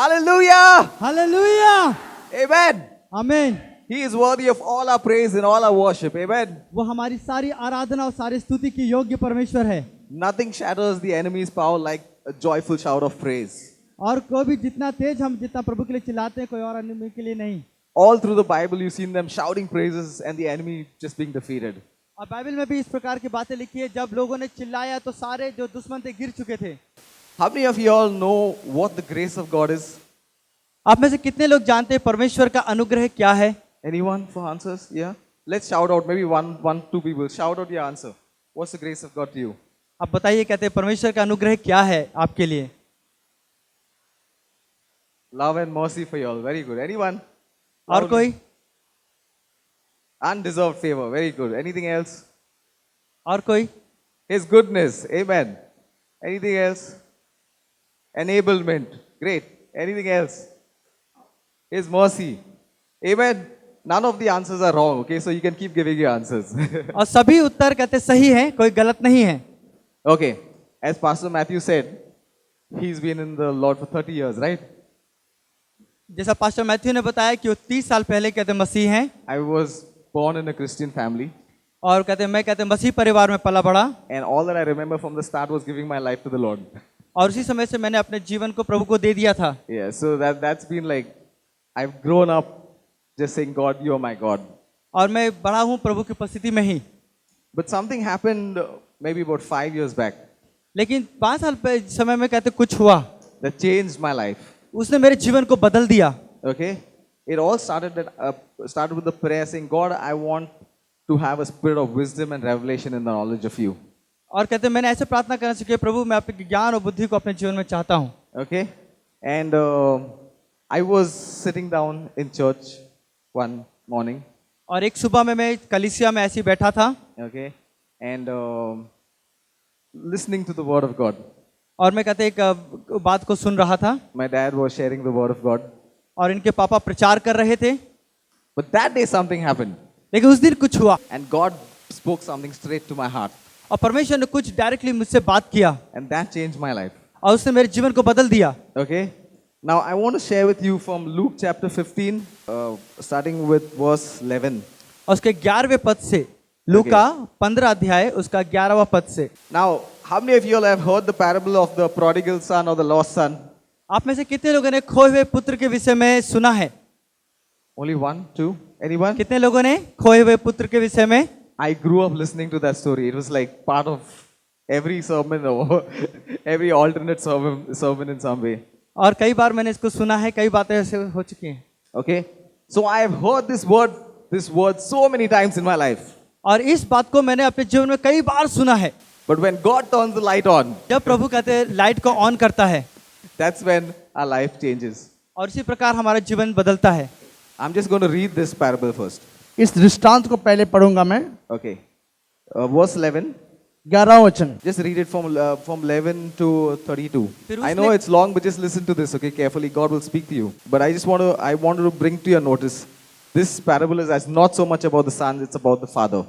Hallelujah. Hallelujah, Amen. आमीन। He is worthy of all our praise and all our worship. Amen. वो हमारी सारी आराधना और सारी स्तुति की योग्य परमेश्वर है। Nothing shatters the enemy's power like a joyful shout of praise. और कोई भी जितना तेज हम जितना प्रभु के लिए चिल्लाते हैं, कोई और अन्य के लिए नहीं। All through the Bible, you've seen them shouting praises and the enemy just being defeated. और बाइबल में भी इस प्रकार की बातें लिखी है, जब लोगों ने चिल्लाया तो सारे जो दुश्मन थे गिर चुके थे। How many of you all know what the grace of God is? आप में से कितने लोग जानते हैं परमेश्वर का अनुग्रह क्या है? Anyone for answers? Yeah. Let's shout out. Maybe one, two people. Shout out your answer. What's the grace of God to you? आप बताइए, कहते हैं परमेश्वर का अनुग्रह क्या है आपके लिए? Love and mercy for you all. Very good. Anyone? और कोई? Undeserved favor. Very good. Anything else? और कोई? His goodness. Amen. Anything else? Enablement. Great. Anything else? His mercy. Amen. None of the answers are wrong. Okay, so you can keep giving your answers. और सभी उत्तर कहते सही हैं, कोई गलत नहीं है। Okay. As Pastor Matthew said, he's been in the Lord for 30 years, right? जैसा पास्टर मैथ्यू ने बताया कि वो 30 साल पहले कहते मसीह हैं, I was born in a Christian family, और कहते मैं कहते मसीह परिवार में पला बड़ा, and all that I remember from the start was giving my life to the Lord. और उसी समय से मैंने अपने जीवन को प्रभु को दे दिया था। Yeah, so that's been like, I've grown up just saying, God, you are my God. और मैं बड़ा हूँ प्रभु की उपस्थिति में ही। But something happened maybe about 5 years back लेकिन 5 साल समय में कहते कुछ हुआ, that changed my life. उसने मेरे जीवन को बदल दिया। Okay, it all started with the prayer saying, God, I want to have a spirit of wisdom and revelation in the knowledge of you. और कहते मैंने ऐसे प्रार्थना करना सीखी, प्रभु मैं आपके ज्ञान और बुद्धि को अपने जीवन में चाहता हूँ। Okay, and I was sitting down in church one morning. और एक सुबह में मैं कलीसिया में ऐसे ही बैठा था, Okay, and listening to the word of God. और मैं कहते एक बात को सुन रहा था, My dad was sharing the word of God. और इनके पापा प्रचार कर रहे थे। But that day something happened, लेकिन उस दिन कुछ हुआ, and God spoke something straight to my heart, और परमेश्वर ने कुछ डायरेक्टली मुझसे बात किया, and that changed my life. और उसने मेरे जीवन को बदल दिया। Okay, now I want to share with you from Luke chapter 15, starting with verse 11. और उसके 11वें पद से, लूका 15 अध्याय उसका 11वां पद से। Now, how many of you all have heard the parable of the prodigal son or the lost son? आप में से कितने लोगों ने खोए हुए पुत्र के विषय में सुना है? Only one, two, anyone? कितने लोगों ने खोए हुए पुत्र के विषय में? I grew up listening to that story. It was like part of every sermon or every alternate sermon in some way. और कई बार मैंने इसको सुना है, कई बातें ऐसे हो चुकी हैं। Okay, so I have heard this word so many times in my life. और इस बात को मैंने अपने जीवन में कई बार सुना है। But when God turns the light on, जब प्रभु कहते हैं लाइट को ऑन करता है, that's when our life changes. और इसी प्रकार हमारा जीवन बदलता है। I'm just going to read this parable first. इस दृष्टांत को पहले पढ़ूंगा मैं। Okay, verse 11. 11वां वचन। Just read it from 11 to 32. फिर I उसने- know it's long, but just listen to this, okay, carefully. God will speak to you. But I wanted to bring to your notice, this parable is not so much about the son, it's about the father.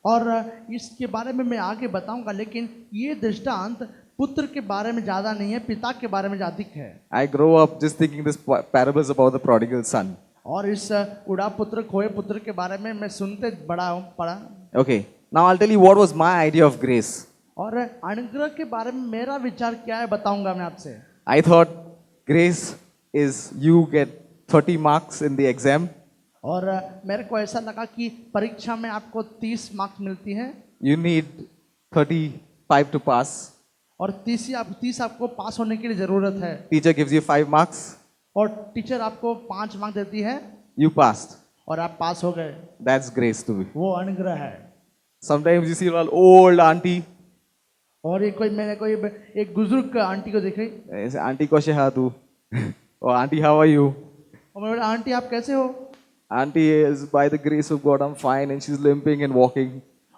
और इसके बारे में मैं आगे बताऊंगा, लेकिन ये दृष्टांत पुत्र के बारे में ज्यादा नहीं है, पिता के बारे में अधिक है। I grew up just thinking this parable is about the prodigal son. और इस उड़ा पुत्र, खोए पुत्र के बारे में मैं सुनते बड़ा हूँ पढ़ा। Okay, now I'll tell you what was my idea of grace. और अनुग्रह के बारे में मेरा विचार क्या है बताऊंगा मैं आपसे। I thought grace is you get 30 marks in the exam. और मेरे को ऐसा लगा कि परीक्षा में आपको 30 मार्क्स मिलती हैं, You need 35 to pass. और 30 आपको पास होने के लिए जरूरत है, Teacher gives you 5 marks. और टीचर आपको 5 मार्क्स देती है You passed. और आप पास हो गए। That's grace to me. वो अनुग्रह है। Sometimes you see an old auntie. और ये मैंने कोई एक बुजुर्ग आंटी को देखी, ऐसे आंटी को है तू और आंटी how are you? और मैं बोला आंटी आप कैसे हो? Auntie is by the grace of God I'm fine and she's limping and walking.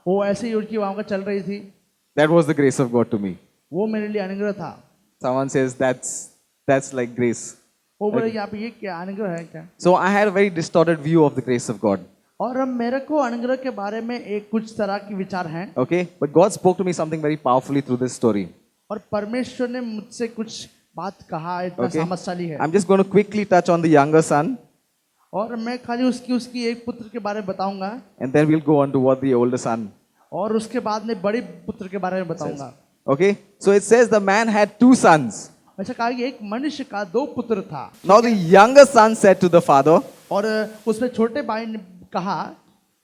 वो ऐसे ही उनकी वहाँ चल रही थी। That was the grace of God to me. वो मेरे लिए अनुग्रह था। Someone says that's like grace. वो बोले आप ये क्या अनुग्रह है क्या? So I had a very distorted view of the grace of God. और अब मेरे को अनुग्रह के बारे में एक कुछ तरह की विचार हैं। Okay, but God spoke to me something very powerfully through this story. और परमेश्वर ने मुझसे कुछ बात कहा, इतना Okay. सामर्थशाली है। I'm just going to quickly touch on the younger son, और मैं खाली उसकी एक पुत्र के बारे में बताऊंगा, and then we'll go on to what the older son. और उसके बाद में बड़ी पुत्र के बारे में बताऊंगा। Okay, so it says the man had 2 sons. ऐसा कहा कि एक मनुष्य का 2 पुत्र था, Now the younger son said to the father, और उसमें छोटे भाई ने कहा,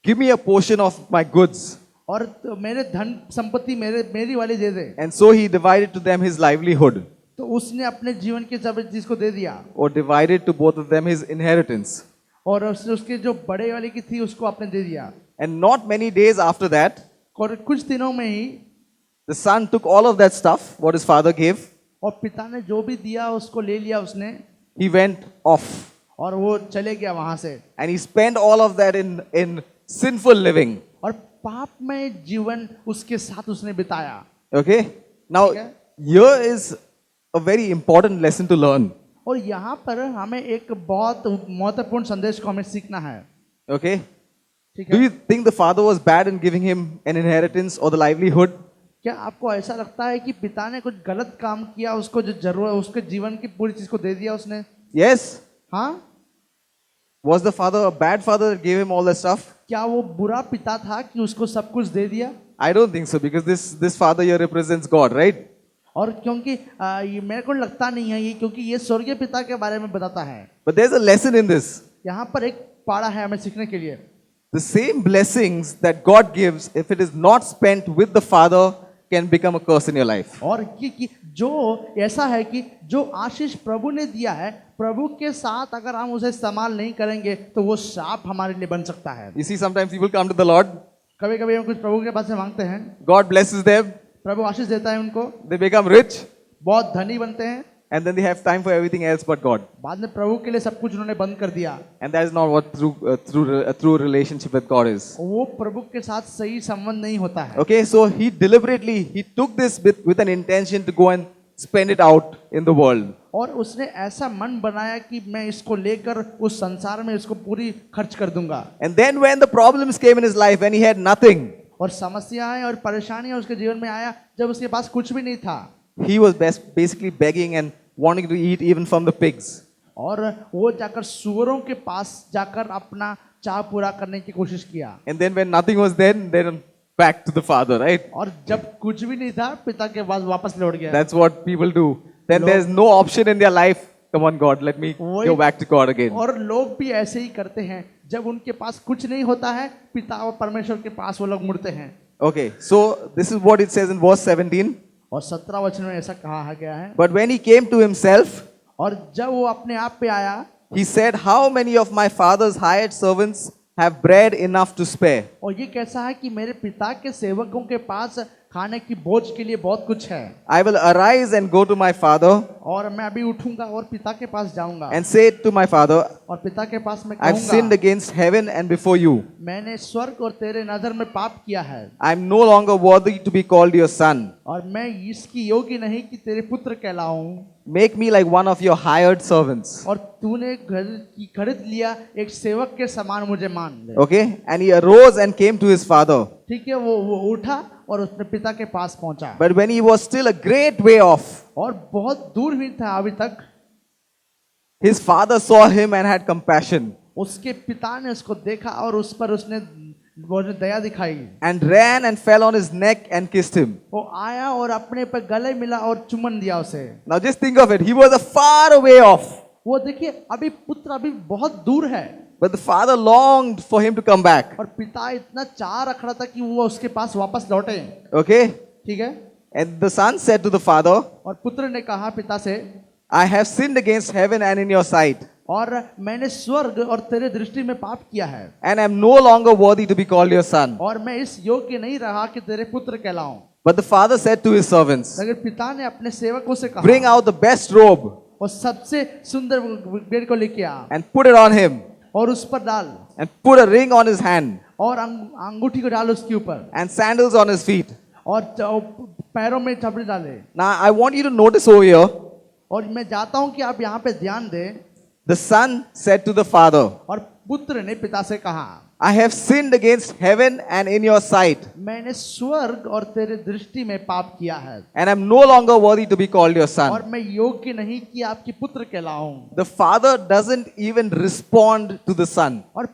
"Give me a portion of my goods." और तो मेरे धन संपत्ति मेरी वाली दे दे। And so he divided to them his livelihood, तो उसने अपने जीवन की सब चीज को दे दिया, or divided to both of them his inheritance. और उसके जो बड़े वाले की थी उसको आपने दे दिया। And not many days after that, और कुछ दिनों में ही the son took all of that stuff, what his father gave, और पिता ने जो भी दिया उसको ले लिया उसने, he went off. और वो चले गया वहां से, And he spent all of that in sinful living. और पाप में जीवन उसके साथ उसने बिताया। Okay? Now, Okay. here is a very important lesson to learn. और यहाँ पर हमें एक बहुत महत्वपूर्ण संदेश को हमें सीखना है। Okay? ठीक Do है, you think the father was bad in giving him an inheritance or the livelihood? क्या आपको ऐसा लगता है कि पिता ने कुछ गलत काम किया, उसको जो जरूरत है उसके जीवन की पूरी चीज को दे दिया उसने? Yes. हाँ, Was the father a bad father that gave him all that stuff? क्या वो बुरा पिता था कि उसको सब कुछ दे दिया? I don't think so, because this father here represents God, right? और क्योंकि ये मेरे को लगता नहीं है ये, क्योंकि ये स्वर्गीय पिता के बारे में बताता है। But there's a lesson in this. यहाँ पर एक पाड़ा है हमें सीखने के लिए। The same blessings that God gives, if it is not spent with the father, can become a curse in your life. और कि जो ऐसा है कि जो आशीष प्रभु ने दिया है, प्रभु के साथ अगर हम उसे इस्तेमाल नहीं करेंगे तो वो शाप हमारे लिए बन सकता है। You see, sometimes people come to the Lord, कभी कभी हम कुछ प्रभु के पास से मांगते हैं, God blesses them, प्रभु आशीष देता है उनको, they become rich, बहुत धनी बनते हैं, and then they have time for everything else but God. बाद में प्रभु के लिए सब कुछ उन्होंने बंद कर दिया। And that is not what a true relationship with God is. वो प्रभु के साथ सही संबंध नहीं होता है। Okay, so he deliberately, he took this with an intention to go and spend it out in the world. और उसने ऐसा मन बनाया कि मैं इसको लेकर उस संसार में इसको पूरी खर्च कर दूंगा। And then when the problems came in his life, when he had nothing, और समस्याएं और परेशानियां उसके जीवन में आया जब उसके पास कुछ भी नहीं था, he was basically begging and wanting to eat even from the pigs. और वो जाकर सुअरों के पास जाकर अपना चाह पूरा करने की कोशिश किया। And then when nothing was there, then back to the father, right? और जब कुछ भी नहीं था पिता के पास वापस लौट गया। That's what people do. Then there's no option in their life. Come on, God, let me go back to God again. और लोग भी ऐसे ही करते हैं, जब उनके पास कुछ नहीं होता है पिता और परमेश्वर के पास वो लोग मुड़ते हैं। Okay, so this is what it says in verse 17. और 17 वचन में ऐसा कहा गया है, But when he came to himself, और जब वो अपने आप पे आया, he said, "How many of my father's hired servants have bread enough to spare? और ये कैसा है कि मेरे पिता के सेवकों के पास खाने की बोझ के लिए बहुत कुछ है, I will arise and go to my father और मैं अभी उठूंगा और पिता के पास जाऊंगा and say to my father, और पिता के पास मैं I've sinned कहूंगा, against heaven and before you. मैंने स्वर्ग और तेरे नजर में पाप किया है, I'm no longer worthy to be called your son. और मैं इसकी योग्य नहीं कि तेरे पुत्र कहलाऊं। Make me like one of your hired servants." और तूने खरीद लिया एक सेवक के समान मुझे मान ले। Okay, and he arose and came to his father. ठीक है, वो उठा और उसने पिता के पास पहुंचा, But when he was still a great way off, और बहुत दूर ही था अभी तक, his father saw him and had compassion उसके पिता ने उसको देखा और उस पर उसने दया दिखाई, and ran and fell on his neck and kissed him. वो आया और अपने पे गले मिला और चुम्बन दिया उसे। Now just think of it. He was a far away off, वो देखिए अभी पुत्र अभी बहुत दूर है, but the father longed for him to come back. और पिता इतना चाह रख रहा था कि वो उसके पास वापस लौटे। Okay? ठीक है, And the son said to the father, और पुत्र ने कहा पिता से, "I have sinned against heaven and in your sight, और मैंने स्वर्ग और तेरे दृष्टि में पाप किया है, and am no longer worthy to be called your son." और मैं इस योग्य नहीं रहा कि तेरे पुत्र कहलाऊं। But the father said to his servants, लेकिन पिता ने अपने सेवकों से कहा, "Bring out the best robe और सबसे सुंदर बेड़ को लेके आ and put it on him, और उस पर डाल, and put a ring on his hand और अंगूठी को डाल उसके ऊपर, and sandals on his feet." और पैरों में छपड़ी डाले। Now I want you to notice over here, और मैं चाहता हूं कि आप यहाँ पे ध्यान दें, the son said to the father, और पुत्र ने पिता से कहा, I have sinned against heaven and in your sight, मैंने स्वर्ग और तेरे दृष्टि में पाप किया है and am no longer worthy to be called your और son. मैं योग्य नहीं कि आपकी पुत्र कहलाऊं। The father doesn't even respond to the son और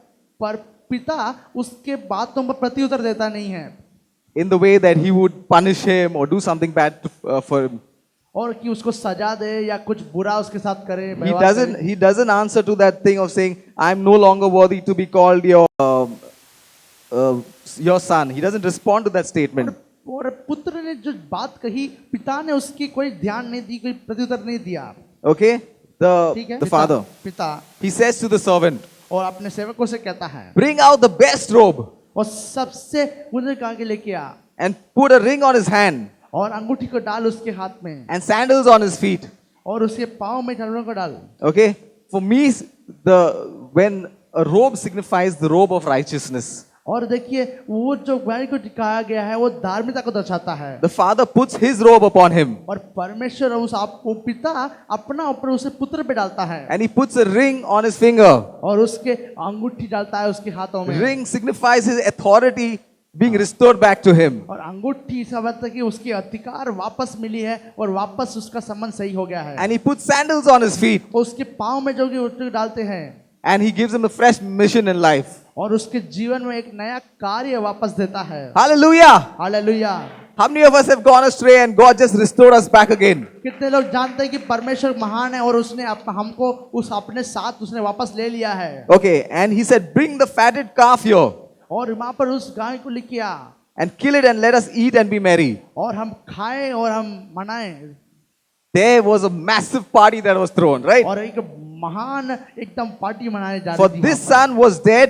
पर पिता उसके बातों पर प्रत्युत्तर देता नहीं है in the way that he would punish him or do something bad for him. और कि उसको सजा दे या कुछ बुरा उसके साथ करे, He व्यवहार doesn't. करे। He doesn't answer to that thing of saying, "I'm no longer worthy to be called your son." He doesn't respond to that statement. और पुत्र ने जो बात कही, पिता ने उसकी कोई ध्यान नहीं दी, कोई प्रत्युत्तर नहीं दिया। Okay, ठीक है, the father. पिता He says to the servant, और अपने सेवकों से कहता है, "Bring out the best robe और सबसे उन्हें कहा कि लेके आ and put a ring on his hand और अंगूठी को डाल उसके हाथ में and sandals on his feet." और उसके पाँव में झंडों को डाल। Okay, for me, when a robe signifies the robe of righteousness, और देखिए वो जो गाय को दिखाया गया है वो धार्मिकता को दर्शाता है the father puts his robe upon him और परमेश्वर उस आपको पिता अपना ऊपर उसे पुत्र पे डालता है and he puts a ring on his finger. और उसके अंगूठी डालता है उसके हाथों में। Ring signifies his authority being restored back to him. और अंगूठी इसका मतलब है कि उसकी अधिकार वापस मिली है और वापस उसका संबंध सही हो गया है। And he puts sandals on his feet और उसके पाँव में जो कि उसको डालते हैं and he gives him a fresh mission in life. और उसके जीवन में एक नया कार्य वापस देता है। Hallelujah! Hallelujah. How many of us have gone astray and God just restored us back again? कितने लोग जानते हैं कि परमेश्वर महान है और उसने हमको उस अपने साथ उसने वापस ले लिया है। Okay, and he said, "Bring the fatted calf here और वहां पर उस गाय को लेके आ and kill it and let us eat and be merry." और हम खाएं और हम मनाएं। There was a massive party that was thrown, right? और एक महान एकदम पार्टी मनाने जा For रही थी this वहां पर। son was dead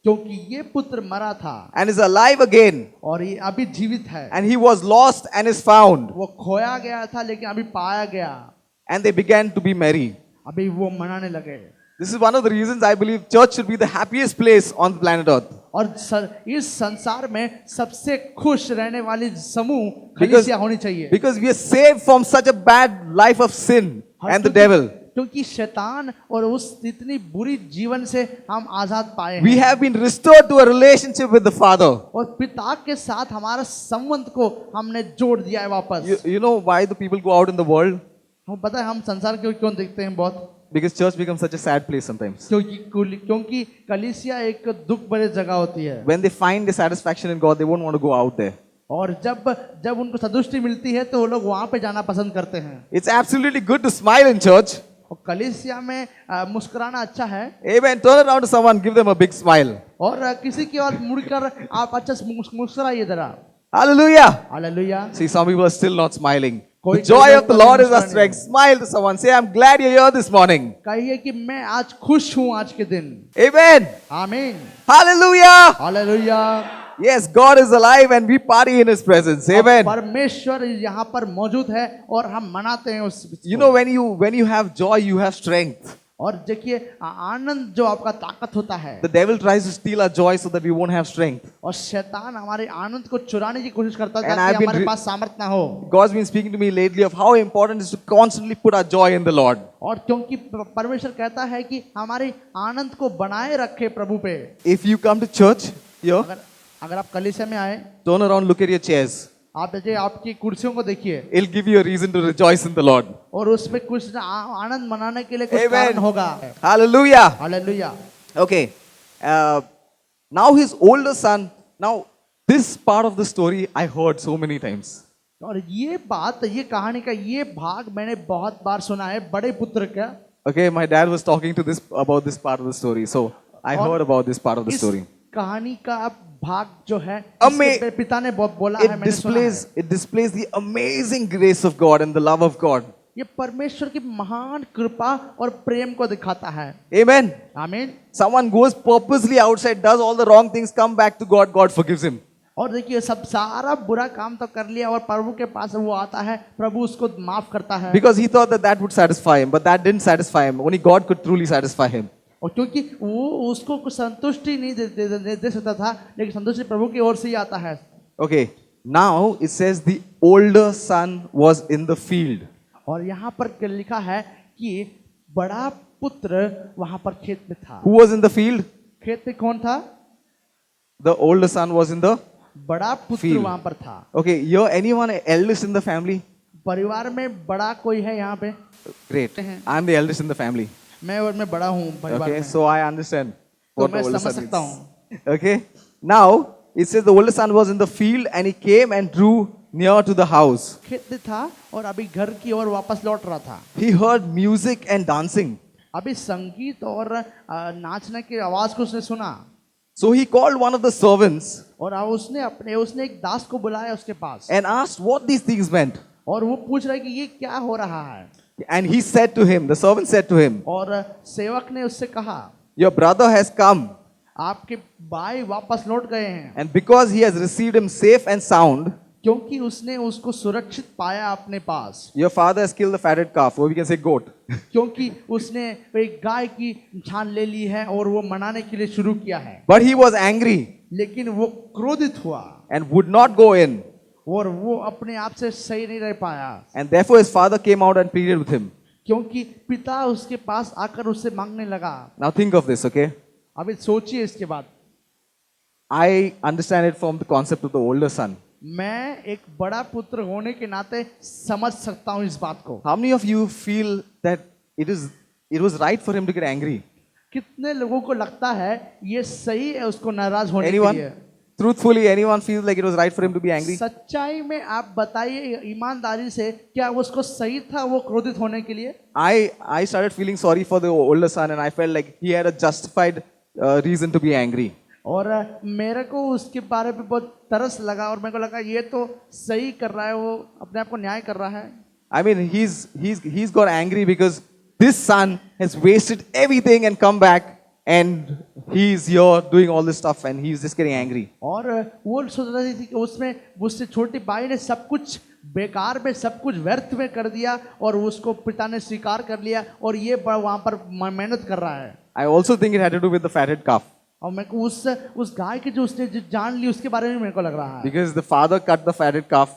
क्योंकि ये पुत्र मरा था and is alive again, और ये अभी जीवित है। and he was lost and is found, वो खोया गया था लेकिन अभी पाया गया, and they began to be merry. अभी वो मनाने लगे। This is one of the reasons I believe church should be the happiest place on the planet Earth. और इस संसार में सबसे खुश रहने वाली समूह Because, कलीसिया होनी चाहिए। because we are saved from such a bad life of sin and the devil. क्योंकि शैतान और उस इतनी बुरी जीवन से हम आजाद पाए We हैं have been restored to a relationship with the Father. और पिता के साथ हमारा संबंध को हमने जोड़ दिया है वापस। You know why the people go out in the world? हम पता है हम संसार को क्यों देखते हैं बहुत, Because church becomes such a sad place sometimes. क्योंकि कलीसिया एक दुख भरी जगह होती है When they find the satisfaction in God, they won't want to go out there. और जब उनको संतुष्टि मिलती है तो वो लोग वहां पे जाना पसंद करते हैं। It's absolutely good to smile in church. और कलीसिया में मुस्कुराना अच्छा है Amen. Turn around to someone, give them a big smile. और किसी की ओर मुड़कर आप अच्छा से मुस्कुराइए जरा। Hallelujah. Hallelujah. See, some people are still not smiling. The कोई joy लोग of the तो Lord is our मुस्कुरा strength. Smile to someone. Say, "I'm glad you're here this morning." कहिए कि मैं आज खुश हूँ आज के दिन। Amen. आमीन। Hallelujah. Hallelujah. Yes, God is alive and we party in His presence. Amen. परमेश्वर यहाँ पर मौजूद है और हम मनाते हैं उस You know, when you have joy, you have strength. और देखिए आनंद जो आपका ताकत होता है। The devil tries to steal our joy so that we won't have strength. और शैतान हमारे आनंद को चुराने की कोशिश करता है And ताकि I've been हमारे re- पास सामर्थ्य ना हो। God's been speaking to me lately of how important it is to constantly put our joy in the Lord. और क्योंकि परमेश्वर कहता है कि हमारे आनंद को बनाए रखे प्रभु पे। If you come to church here, अगर आप कलीसिया में आए, turn around, look at your chairs. आप देखिए आपकी कुर्सियों को देखिए It'll give you a reason to rejoice in the Lord. और उसमें कुछ आनंद मनाने के लिए कुछ Amen. कारण होगा। Hallelujah. Hallelujah. Okay. Now his older son. Now this part of the story I heard so many times. और ये कहानी का ये भाग मैंने बहुत बार सुना है बड़े पुत्र का। Okay, my dad was talking to this about this part of the story, so I और heard about this part of the इस story. कहानी का भाग जो है Ama- इसके पिता ने बोला है, It मैंने सुना है। displays the amazing grace of God and the love of God. ये परमेश्वर की महान कृपा और प्रेम को दिखाता है। Amen. आमीन। Someone goes purposely outside, does all the wrong things, come back to God, God forgives him. और देखिए सब सारा बुरा काम तो कर लिया और प्रभु के पास वो आता है, प्रभु उसको माफ करता है। Because he thought that would satisfy him, but that didn't satisfy him. Only God could truly satisfy him. और क्योंकि वो उसको कुछ संतुष्टि नहीं दे सकता था, लेकिन संतुष्टि प्रभु की ओर से ही आता है। Okay, now it says the older son was in the field. और यहाँ पर लिखा है कि बड़ा पुत्र वहां पर खेत में था। Who was in the field? खेत में कौन था? The older son was in the बड़ा पुत्र Field. वहां पर था। Okay, you're anyone eldest in the family? परिवार में बड़ा कोई है यहाँ पे? Great. I'm the eldest in the family. मैं बड़ा हूँ परिवार Okay, में, so I understand तो what the मैं older समझ son सकता is. हूँ। Okay, now it says the older son was in the field and he came and drew near to the house. खेत में था और अभी घर की ओर वापस लौट रहा था। He heard music and dancing. अभी संगीत और नाचने की आवाज को उसने सुना So he called one of the servants और अब उसने एक दास को बुलाया उसके पास and asked what these things meant. और वो पूछ रहा है कि ये क्या हो रहा है। And he said to him, the servant said to him, और सेवक ने उससे कहा, your brother has come, आपके भाई वापस लौट गए हैं, and because he has received him safe and sound, क्योंकि उसने उसको सुरक्षित पाया अपने पास, your father has killed the fatted calf, or we can say goat. क्योंकि उसने एक गाय की छान ले ली है और वो मनाने के लिए शुरू किया है। But he was angry लेकिन वो क्रोधित हुआ and would not go in. और वो अपने आप से सही नहीं रह पाया, And therefore his father came out and pleaded with him. क्योंकि पिता उसके पास आकर उससे मांगने लगा। Now think of this, okay? अभी सोचिए इसके बाद। I understand it from the concept of the older son. मैं एक बड़ा पुत्र होने के नाते समझ सकता हूँ इस बात को। How many of you feel that it was right for him to get angry? कितने लोगों को लगता है ये सही है उसको नाराज होने के Anyone? लिए? Truthfully, anyone feels like it was right for him to be angry? सच्चाई में आप बताइए ईमानदारी से, क्या उसको सही था वो क्रोधित होने के लिए? I started feeling sorry for the older son and I felt like he had a justified reason to be angry. और मेरे को उसके बारे में बहुत तरस लगा और मेरे को लगा ये तो सही कर रहा है, वो अपने आप को न्याय कर रहा है। I mean, he's got angry because this son has wasted everything and come back and he's here doing all this stuff and he's just getting angry. और वो सोच रही थी कि उसमें उससे छोटी भाई ने सब कुछ बेकार में, सब कुछ व्यर्थ में कर दिया और उसको पिता ने स्वीकार कर लिया और ये वहां पर मेहनत कर रहा है। I also think it had to do with the fatted calf. और मेरे को उस गाय की जो उसने जो जान ली उसके बारे में मेरे को लग रहा है, Because the father cut the fatted calf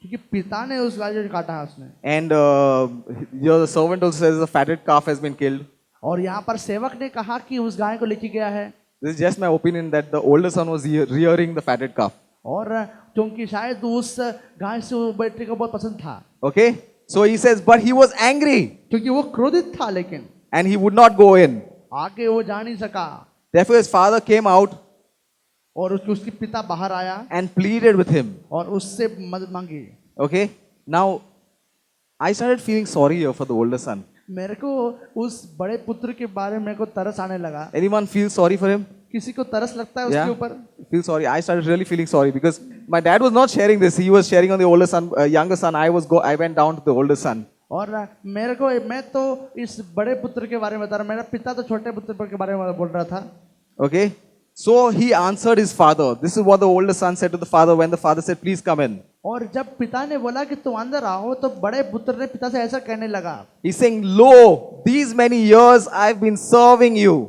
क्योंकि पिता ने उस गाय को काटा है उसने। and the servant also says the fatted calf has been killed. और यहाँ पर सेवक ने कहा कि उस गाय को लेके गया है। This is just my opinion that the older son was rearing the fatted calf. और क्योंकि शायद उस गाय से वो बेटे को बहुत पसंद था, Okay? So he says, but he was angry क्योंकि वो क्रोधित था, लेकिन and he would not go in. आगे वो जा नहीं सका। Therefore his father came out और उसके पिता बाहर आया and pleaded with him. और उससे मदद मांगी। Okay? Now, I started feeling sorry here for the older son. मेरे को उस बड़े पुत्र के बारे में मेरे को तरस आने लगा। Anyone feel sorry for him? किसी को तरस लगता है उसके Yeah? ऊपर? Feel sorry. I started really feeling sorry because my dad was not sharing this. He was sharing on the older son, younger son. I went down to the older son. और मैं तो इस बड़े पुत्र के बारे में बता रहा, मेरा पिता तो छोटे पुत्र के बारे में बोल रहा था। Okay? So he answered his father. This is what the older son said to the father when the father said, please come in. और जब पिता ने बोला कि तुम अंदर आओ, तो बड़े पुत्र ने पिता से ऐसा कहने लगा, He's saying, lo, these many years I've been serving you.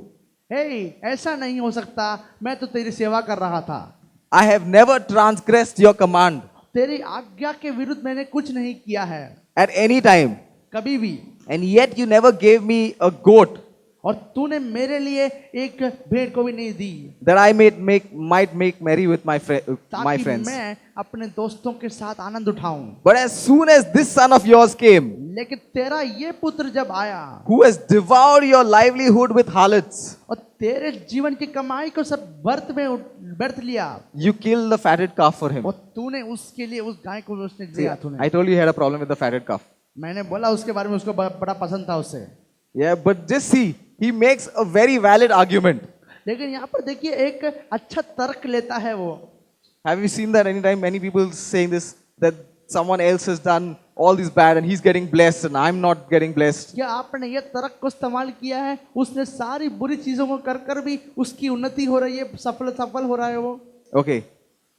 हे, ऐसा नहीं हो सकता, मैं तो तेरी सेवा कर रहा था, I have never transgressed your command तेरी आज्ञा के विरुद्ध मैंने कुछ नहीं किया है at any time. कभी भी, And yet you never gave me a goat और तूने मेरे लिए एक भेड़ को भी नहीं दी, that I might make merry with my ताकि friends. मैं अपने दोस्तों के साथ आनंद उठाऊं। But as soon as this son of yours came, लेकिन तेरा ये पुत्र जब आया who has devoured your livelihood with harlots, और तेरे जीवन की कमाई को सब व्यर्थ लिया, you killed the fatted calf for him. और तूने उसके लिए उस गाय को उसने See, दिया तूने। I told you he had a problem with the fatted calf. मैंने बोला उसके बारे में, उसको बड़ा पसंद था उससे। Yeah, but just see, he makes a very valid argument. लेकिन यहाँ पर देखिए एक अच्छा तर्क लेता है वो। Have you seen that anytime? Many people saying this, that someone else has done all this bad and he's getting blessed and I'm not getting blessed. क्या आपने ये तर्क को इस्तेमाल किया है? उसने सारी बुरी चीजों को कर भी उसकी उन्नति हो रही है, सफल हो रहा है वो। Okay,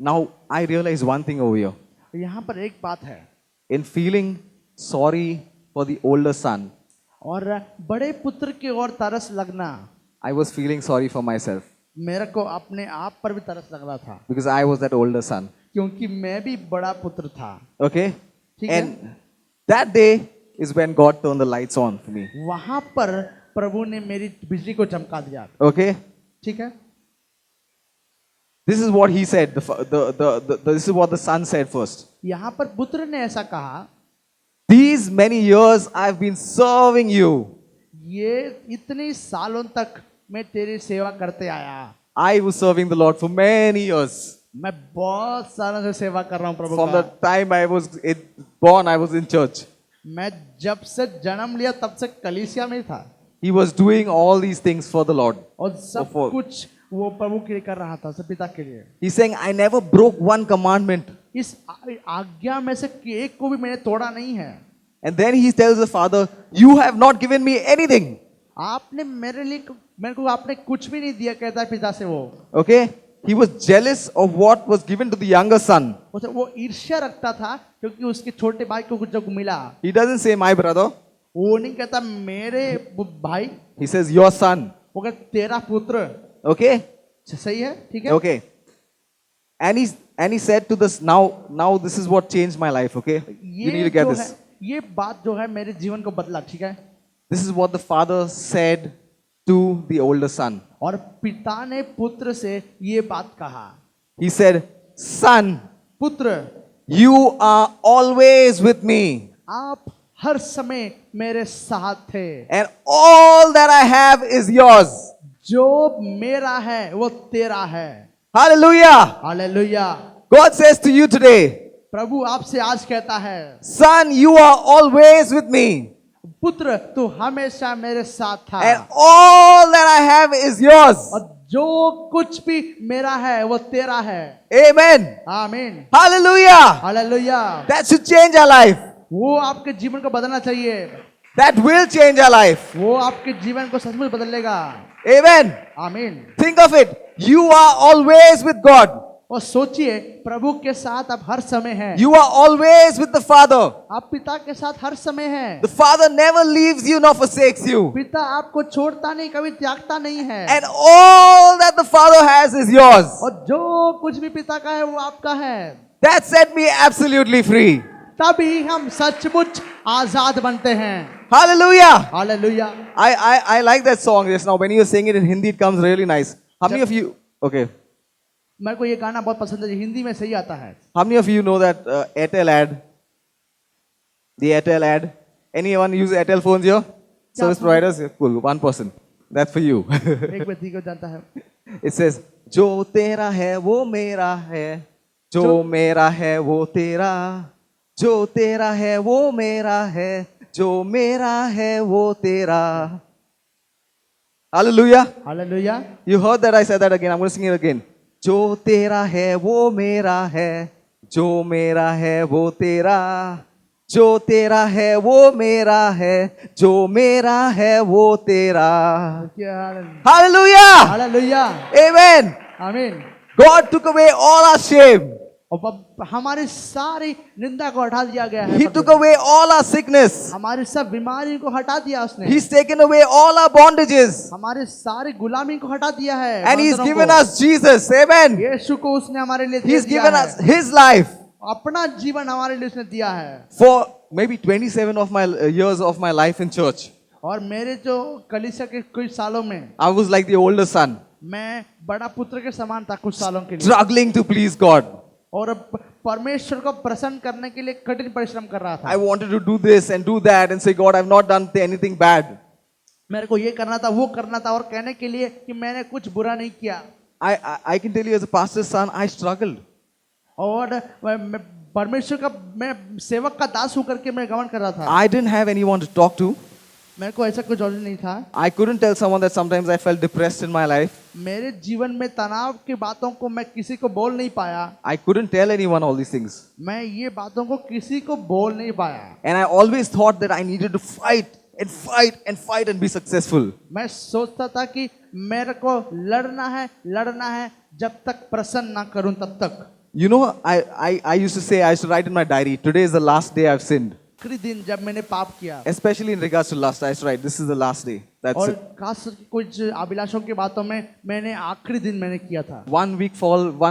now I realize one thing over here. यहाँ पर एक बात है, In feeling sorry for the older son, और बड़े पुत्र की ओर तरस लगना, I was feeling sorry for myself मेरे को अपने आप पर भी तरस लग रहा था, because I was that older son. क्योंकि मैं भी बड़ा पुत्र था। Okay? ठीक है? And that day is when God turned the lights on for me. वहां पर प्रभु ने मेरी बिजली को चमका दिया। Okay? ठीक है, This is what he said. This is what the son said first. यहाँ पर पुत्र ने ऐसा कहा, These many years I've been serving you. ये इतने सालों तक मैं तेरी सेवा करते आया, I was serving the Lord for many years. मैं बहुत सालों से सेवा कर रहा हूँ प्रभु From the का। time I was born, I was in church. मैं जब से जन्म लिया तब से कलीसिया में ही था, He was doing all these things for the Lord. और सब for- कुछ वो प्रभु के लिए कर रहा था, सब पिता के लिए। He's saying, I never broke one commandment. इस आज्ञा में से एक को भी मैंने तोड़ा नहीं है। And then he tells the father, You have not given me anything. आपने मेरे को आपने कुछ भी नहीं दिया, कहता है पिता से वो। Okay? He was jealous of what was given to the younger son. वो ईर्ष्या रखता था क्योंकि उसके छोटे भाई को कुछ जो मिला। He doesn't say, My brother. वो नहीं कहता मेरे भाई, He says, Your son. वो कहता तेरा पुत्र। Okay? सही है, ठीक है। Okay. And he said to this, now this is what changed my life, okay? You need to get this. ये बात जो है मेरे जीवन को बदला, ठीक है। This is what the father said to the older son. और पिता ने पुत्र से ये बात कहा, He said, Son, पुत्र you are always with me, आप हर समय मेरे साथ थे, and all that I have is yours. जो मेरा है वो तेरा है। Hallelujah. Hallelujah. God says to you today, प्रभु आपसे आज कहता है, Son, you are always with me, पुत्र तू हमेशा मेरे साथ था, and all that I have is yours. और जो कुछ भी मेरा है वो तेरा है। Amen. आमीन। Hallelujah. Hallelujah. That should change our life. वो आपके जीवन को बदलना चाहिए, That will change our life. वो आपके जीवन को सचमुच बदलेगा। Amen. आमीन। Think of it. You are always with God. और सोचिए प्रभु के साथ आप हर समय हैं, You are always with the Father. आप पिता के साथ हर समय हैं। The Father never leaves you nor forsakes you. पिता आपको छोड़ता नहीं, कभी त्यागता नहीं है, And all that the Father has is yours. और जो कुछ भी पिता का है वो आपका है। That set me absolutely free. तभी हम सचमुच आजाद बनते हैं। Hallelujah. Hallelujah. I like that song just now. When you sing it in Hindi, it comes really nice. How many of you? Okay. मेरे को ये गाना बहुत पसंद है, हिंदी में सही आता है। How many of you know that Airtel ad? The Airtel ad. Anyone use Airtel phones here? Service providers? Yeah, cool. One person. That's for you. एक व्यक्ति को जानता है, It says, जो तेरा है वो मेरा है, जो मेरा है वो तेरा, जो तेरा है वो मेरा है, जो मेरा है वो तेरा. Hallelujah. Hallelujah. You heard that I said that again. I'm going to sing it again. जो तेरा है वो मेरा है, जो मेरा है वो तेरा, जो तेरा है वो मेरा है, जो मेरा है वो तेरा. Hallelujah. हालेलुया। Amen. आमीन। God took away all our shame. और हमारी सारी निंदा को हटा दिया गया है। He took away all our sickness. हमारी सब बीमारी को हटा दिया उसने। He's taken away all our bondages. हमारी सारी गुलामी को हटा दिया है। And He's बंधनों given को। us Jesus. Amen. यीशु को उसने हमारे लिए दे He's दिया given है। us His life. अपना जीवन हमारे लिए उसने दिया है। For maybe 27 of my years of my life in church, और मेरे जो कलीसिया के कुछ सालों में I was like the older son, मैं बड़ा पुत्र के समान था कुछ सालों के लिए, struggling to please God. और परमेश्वर को प्रसन्न करने के लिए कठिन परिश्रम कर रहा I था। wanted to do this and do that and say, God, I've not done anything bad. मेरे को ये करना था, वो करना था, और कहने के लिए कि मैंने कुछ बुरा नहीं किया। I can tell you as a pastor's son, I struggled. और मैं परमेश्वर का, मैं सेवक का दास होकर के मैं गमन कर रहा था। I didn't have anyone to talk to. मेरे को ऐसा कुछ और नहीं था। I couldn't tell someone that sometimes I felt depressed in my life. मेरे जीवन में तनाव की बातों को मैं किसी को बोल नहीं पाया। I couldn't tell anyone all these things. मैं ये बातों को किसी को बोल नहीं पाया। And I always thought that I needed to fight and fight and fight and be successful. मैं सोचता था कि मेरे को लड़ना है, जब तक प्रसन्न ना करूं तब तक। You know, I used to say, I used to write in my diary, today is the last day I've sinned. आखिरी दिन जब मैंने पाप किया, Especially in regards to lust, I used to write, this is the last day. That's और it. खास करके कुछ अभिलाषों की बातों में मैंने आखिरी दिन मैंने किया था। 1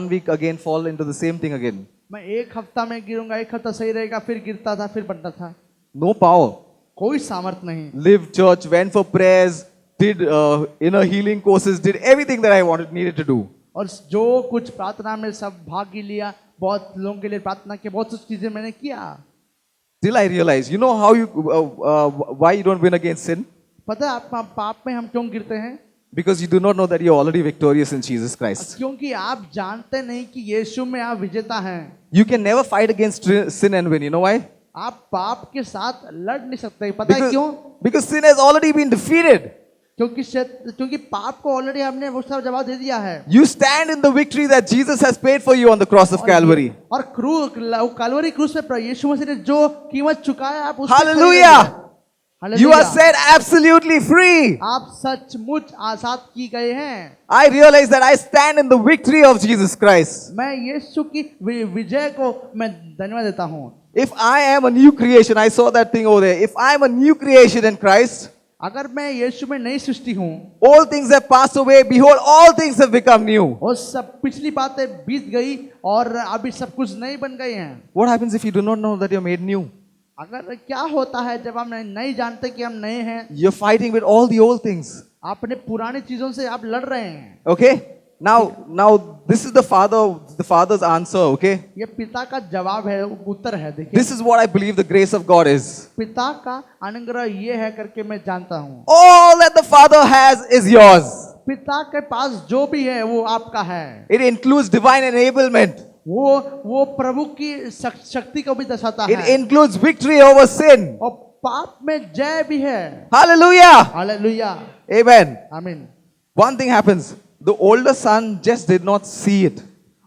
week again fall into the same thing again. मैं एक हफ्ता में गिरूंगा, एक हफ्ता सही रहेगा, फिर गिरता था, फिर बनता था। No power. कोई सामर्थ नहीं। Lived church, went for prayers, did inner healing courses, did everything that I needed to do. और जो कुछ प्रार्थना में सब भाग लिया, बहुत लोगों के लिए प्रार्थना की, बहुत सी चीजें मैंने किया। Till I realized, you know how why you don't win against sin? पता है आप पाप में हम क्यों गिरते हैं? Because you do not know that you're already victorious in Jesus Christ. क्योंकि आप जानते नहीं कि यीशु में आप विजेता हैं। You can never fight against sin and win. You know why? आप पाप के साथ लड़ नहीं सकते। पता है क्यों? Because sin has already been defeated. क्योंकि पाप को ऑलरेडी हमने उसका जवाब दे दिया है। You stand in the victory that Jesus has paid for you on the cross of Calvary. और कैलवरी क्रूस पे यीशु मसीह ने जो कीमत चुकाया, आप उससे Hallelujah! You are set absolutely free. आप सचमुच आजाद की गए हैं। I realize that I stand in the victory of Jesus Christ. मैं यीशु की विजय को मैं धन्यवाद देता हूँ। If I am a new creation, I saw that thing over there. If I am a new creation in Christ, अगर मैं यीशु में नई सृष्टि हूँ, all things have passed away. Behold, all things have become new. और सब पिछली बातें बीत गई और अभी सब कुछ नई बन गई हैं। What happens if you do not know that you're made new? अगर क्या होता है जब हम नहीं जानते कि हम नए हैं? You're fighting with all the old things. अपने पुरानी चीजों से आप लड़ रहे हैं। Okay? Now this is the father's answer, okay? ये पिता का जवाब है, उत्तर है। देखिए, This is what I believe the grace of God is. पिता का अनुग्रह ये है करके मैं जानता हूँ। All that the Father has is yours. पिता के पास जो भी है वो आपका है। It includes divine enablement. वो प्रभु की शक्ति को भी दर्शाता It है। includes victory over sin. और पाप में जय भी है। Hallelujah. Hallelujah, Amen. आमीन। One thing happens. The older son just did not see it.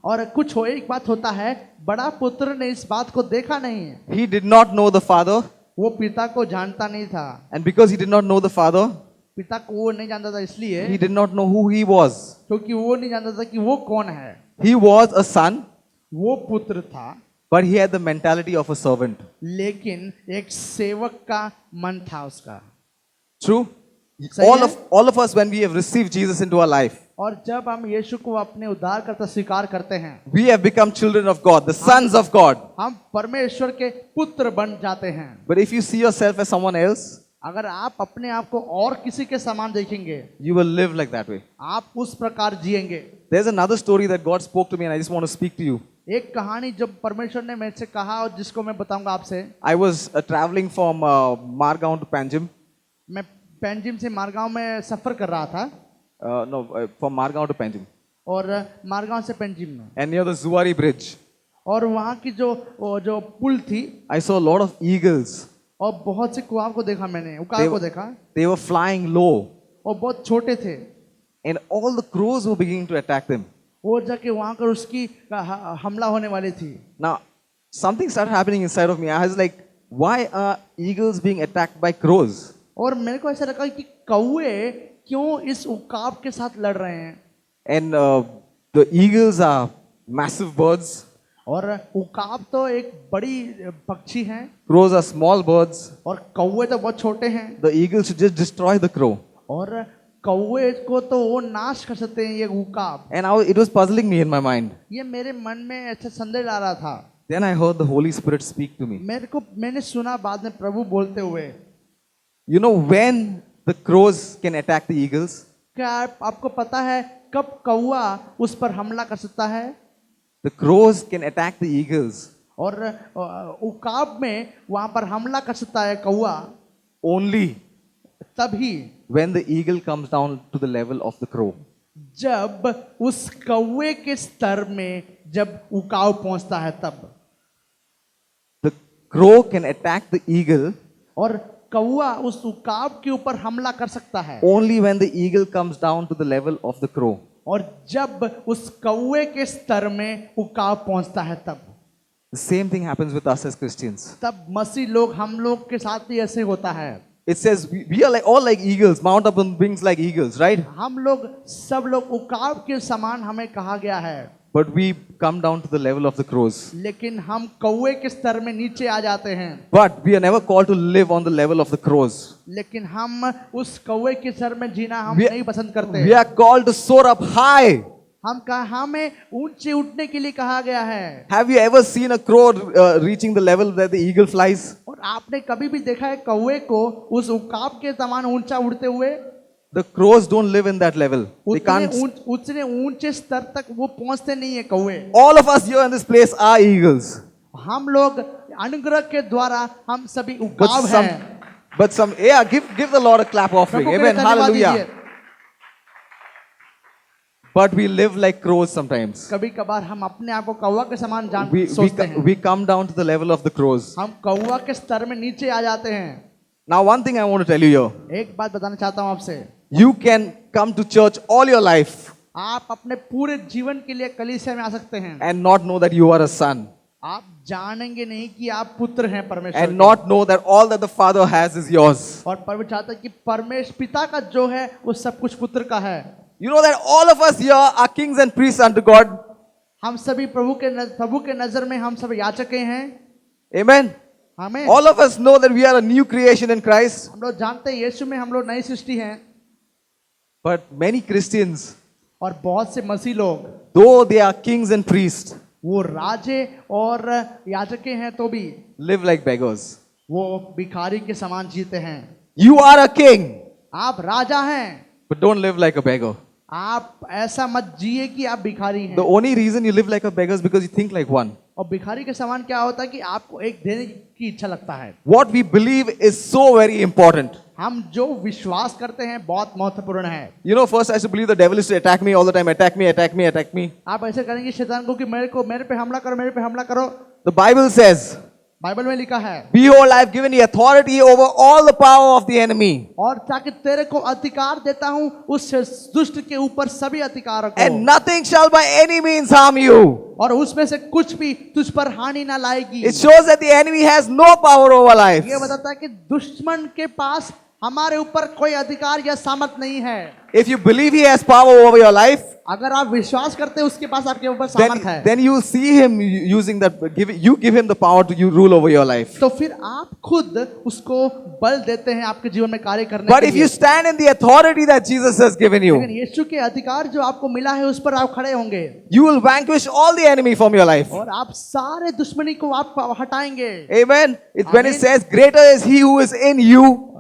और एक बात होता है, बड़ा पुत्र ने इस बात को देखा नहीं है। He did not know the father. वो पिता को जानता नहीं था। And because he did not know the father, पिता को वो नहीं जानता था, इसलिए he did not know who he was. क्योंकि वो नहीं जानता था कि वो कौन है। He was a son, वो पुत्र था, but he had the mentality of a servant. लेकिन एक सेवक का मन था उसका। True? सही है? All of us, when we have received Jesus into our life, और जब हम यीशु को अपने उद्धारकर्ता स्वीकार करते हैं, we have become children of God, the sons of God. हम परमेश्वर के पुत्र बन जाते हैं। But if you see yourself as someone else, अगर आप अपने आप को और किसी के समान देखेंगे, you will live like that way. आप उस प्रकार जिएंगे। There's another story that God spoke to me, and I just want to speak to you. एक कहानी जब परमेश्वर ने मेरे से कहा और जिसको मैं बताऊंगा आपसे। I was traveling from Margaon to Panjim. मैं पैंजिम से मारगांव में सफर कर रहा था, From Margaon to Panjim. और मारगांव से पैंजिम में, And near the Zuari Bridge, और वहाँ की जो पुल थी, I saw a lot of eagles. और बहुत से कुआव को देखा मैंने, उकाब को देखा, They were flying low, और बहुत छोटे थे। and all the crows were beginning to attack them. वो जाके वहाँ पर उसकी हमला होने वाली थी। Now, something started happening inside of me. I was like, why are eagles being attacked by crows? और मेरे को ऐसा लगा कि कौवे क्यों इस उकाब के साथ लड़ रहे हैं। And the eagles are massive birds. और उकाब तो एक बड़ी पक्षी हैं, Crows are small birds. और कौवे तो बहुत छोटे हैं। The eagle should just destroy the crow. और कौवे को तो वो नाश कर सकते हैं, ये उकाब। And it was puzzling me in my mind. ये मेरे मन में ऐसा संदेह ला रहा था। Then I heard the Holy Spirit speak to me. मैंने सुना बाद में प्रभु बोलते हुए, You know when the crows can attack the eagles? क्या आपको पता है कब कौवा उस पर हमला कर सकता है? The crows can attack the eagles और उकाब में वहां पर हमला कर सकता है कौवा only तभी when the eagle comes down to the level of the crow. जब उस कौवे के स्तर में जब उकाव पहुंचता है तब। The crow can attack the eagle और कौवा उस उकाब के ऊपर हमला कर सकता है only when the eagle comes down to the level of the crow. और जब उस कौवे के स्तर में उकाब पहुंचता है तब। The same thing happens with us as Christians. तब मसीह लोग, हम लोग के साथ भी ऐसे होता है। It says we are all like eagles, mount up on wings like eagles, right? हम लोग सब लोग उकाब के समान हमें कहा गया है, But we come down to the level of the crows. लेकिन हम कौवे के स्तर में नीचे आ जाते हैं। But we are never called to live on the level of the crows. लेकिन हम उस कौवे के स्तर में जीना हम We- नहीं पसंद करते। We are called to soar up high. हमें ऊंचे उठने के लिए कहा गया है। Have you ever seen a crow reaching the level that the eagle flies? और आपने कभी भी देखा है कौवे को उस उकाब के समान ऊंचा उड़ते हुए? The crows don't live in that level. They उतने can't. उतने ऊंचे स्तर तक वो पहुंचते नहीं है कौवे। All of us here in this place are eagles. हम लोग अनुग्रह के द्वारा हम सभी But उगाव some, हैं। but some, yeah, give the Lord a clap offering. प्रभु के लिए Amen. धन्यवाद Hallelujah. दीजिए। But we live like crows sometimes. कभी कभार हम अपने आप को कौवा के समान जान We, सोचते हैं। we come down to the level of the crows. हम कौवा के स्तर में नीचे आ जाते हैं। Now, one thing I want to tell you here. एक बात बताना चाहता हूँ आपसे, You can come to church all your life आप अपने पूरे जीवन के लिए कलीसिया में आ सकते हैं, and not know that you are a son. आप जानेंगे नहीं कि आप पुत्र हैं परमेश्वर And के। not know that all that the Father has is yours. और परमेश्वर चाहता है कि परमेश्वर पिता का जो है वो सब कुछ पुत्र का है। You know that all of us here are kings and priests unto God. हम सभी प्रभु के नजर में हम सब याचकें हैं। Amen. हमें All of us know that we are a new creation in Christ. हम लोग जानते हैं यीशु में हम लोग नई सृष्टि हैं। But many Christians, और बहुत से मसीह लोग though they are kings and priests, वो राजे और याजकें हैं तो भी live like beggars. वो भिखारी के समान जीते हैं। You are a king, आप राजा हैं, but don't live like a beggar. आप ऐसा मत जिए कि आप भिखारी हैं। The only reason you live like a beggar is because you think like one. और भिखारी के समान क्या होता है कि आपको एक देने की इच्छा लगता है। What we believe is so very important. हम जो विश्वास करते हैं बहुत महत्वपूर्ण है। You know, first I used to believe the devil is to attack me all the time. Attack me, attack me, attack me. आप ऐसे करेंगे शैतान को कि मेरे पे हमला करो, मेरे पे हमला करो। The Bible says, बाइबल में लिखा है, behold, I have given you authority over all the power of the enemy. और ताकि तेरे को अधिकार देता हूँ उस दुष्ट के ऊपर सभी अधिकार को, And nothing shall by any means harm you. और उसमें से कुछ भी तुझ पर हानि ना लाएगी। It shows that the enemy has no power over life. ये बताता है कि दुश्मन के पास हमारे ऊपर कोई अधिकार या सामर्थ नहीं है। If you believe he has power over your life, अगर आप विश्वास करते हैं उसके पास आपके ऊपर सामर्थ है, then you see him using that, you give him the power to you rule over your life. तो फिर आप खुद उसको बल देते हैं आपके जीवन में कार्य करने But के if लिए। you stand in the authority that Jesus has given लेकिन you, यीशु के अधिकार जो आपको मिला है उस पर आप खड़े होंगे, you will vanquish all the enemy from your life. और आप सारे दुश्मनी को आप हटाएंगे। Amen. When it Amen. says, greater is he who is in you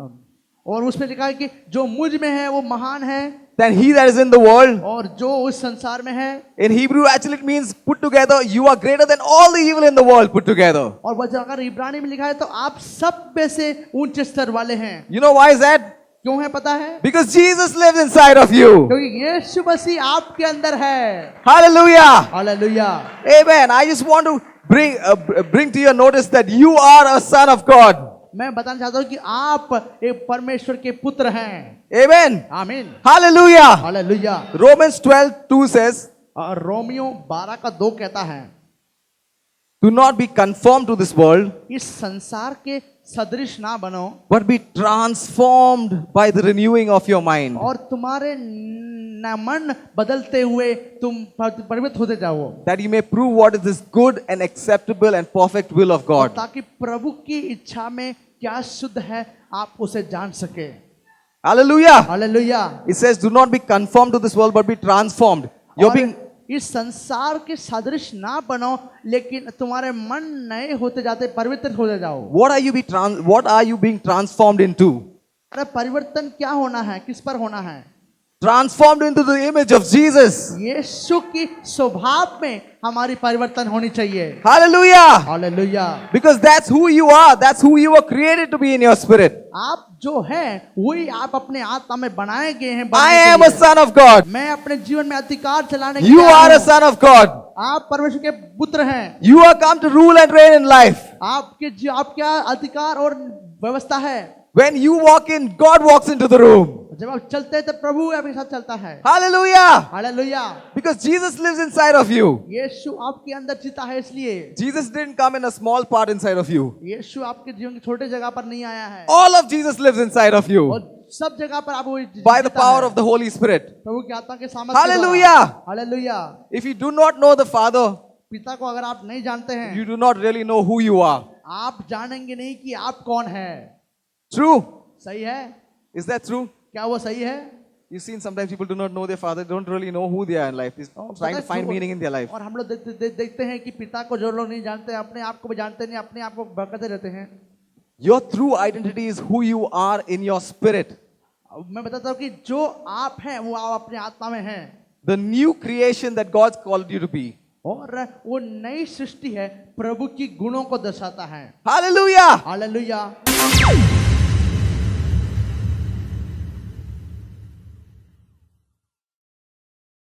और उसमें लिखा है कि जो मुझ में है वो महान है than he that is in the world. और जो उस संसार में है। In Hebrew, actually it means put together, you are greater than all the evil in the world put together. और वह अगर इब्रानी में लिखा है तो आप सब में से ऊंचे स्तर वाले हैं। You know why is that? क्यों है पता है? Because Jesus lives inside of you. क्योंकि यीशु मसीह आपके अंदर है। Hallelujah. Hallelujah. Amen. I just want to bring to your notice that you are a son of God. मैं बताना चाहता हूँ कि आप एक परमेश्वर के पुत्र हैं। Amen. आमीन। Hallelujah. हालेलुया। Romans 12:2 says, और रोमियो 12:2 कहता है, do not be conformed to this world, इस संसार के सदृश ना बनो, but be transformed by the renewing of your mind. और तुम्हारे मन बदलते हुए तुम परिवर्तित होते जाओ, That you may prove what is this good and acceptable and perfect will of God. ताकि प्रभु की इच्छा में क्या शुद्ध है आप उसे जान सके। Hallelujah. Hallelujah. It says, do not be conformed to this world, but be transformed. You're और being, इस संसार के सदृश ना बनो, लेकिन तुम्हारे मन नए होते जाते, परिवर्तित होते जाओ। what are you being transformed into? अरे परिवर्तन क्या होना है, किस पर होना है? Transformed into the image of Jesus. यीशु की स्वभाव में हमारी परिवर्तन होनी चाहिए। Hallelujah. Hallelujah. Because that's who you are. That's who you were created to be in your spirit. आप जो हैं वही आप अपने आत्मा में बनाए गए हैं। I am a son of God. मैं अपने जीवन में अधिकार चलाने के You लिए are आया a हूं। son of God. आप परमेश्वर के पुत्र हैं। You are come to rule and reign in life. आपका अधिकार और व्यवस्था है। When you walk in, God walks into the room. जब आप चलते हैं तो प्रभु आपके साथ चलता है। Hallelujah. Hallelujah. Because Jesus lives inside of you. यीशु आपके अंदर जीता है, इसलिए Jesus didn't come in a small part inside of you. यीशु आपके जीवन की छोटे जगह पर नहीं आया है, All of Jesus lives inside of you और सब जगह पर आप वो by the जीता power है। of the Holy Spirit. प्रभु की आत्मा के सामर्थ्य के Hallelujah. द्वारा। Hallelujah. If you do not know the Father, पिता को अगर आप नहीं जानते हैं, you do not really know who you are. आप जानेंगे नहीं कि आप कौन है। True. सही है? Is that true? क्या वो सही है? You've seen sometimes people do not know their father, don't really know who they are in life. They're trying to find meaning in their life. और हम लोग देखते हैं कि पिता को जो लोग नहीं जानते, अपने आप को भी जानते नहीं, अपने आप को भटकते रहते हैं। Your true identity is who you are in your spirit. मैं बताता हूँ कि जो आप हैं वो आप अपने आत्मा में हैं, the new creation that God's called you to be. और वो नई सृष्टि है, प्रभु की गुणों को दर्शाता है। Hallelujah! हालेलुया।